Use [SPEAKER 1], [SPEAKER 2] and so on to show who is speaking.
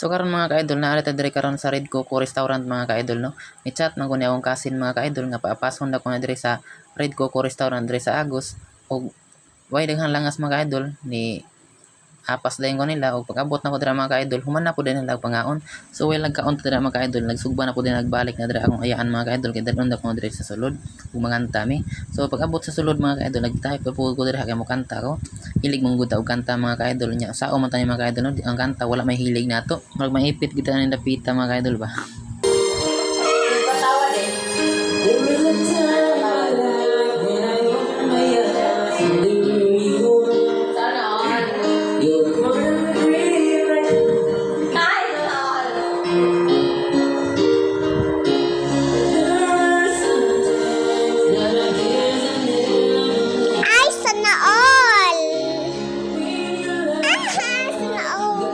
[SPEAKER 1] So karon mga ka-idol, naara ta diri karon sa Red Coco Restaurant mga ka-idol no. I-chat man ko ni akong kasin mga ka-idol nga paapason na ko na diri sa Red Coco Restaurant diri sa Agos og way daghang langas mga ka-idol ni apas dayon ko nila og pag-abot na ko dira mga ka-idol human na po din nila pangaon. So way nagkaon dira mga ka-idol, nagsugba na po din nagbalik na dira akong ayaan mga ka-idol kay dalon na ko diri sa sulod ug manganta mi. So pag-abot sa sulod mga ka-idol, nagtahip po ko dira kay mo kanta ko. Hilig mong gud og kanta mga ka-idol nya. Sao man tani mga ka-idol no, ang kanta wala may hilig nato. Mag maipit kita ni dapita mga ka-idol ba.
[SPEAKER 2] Patawad eh. Sana all. Kahit all.
[SPEAKER 3] Ay, sana all! Aha, sana all!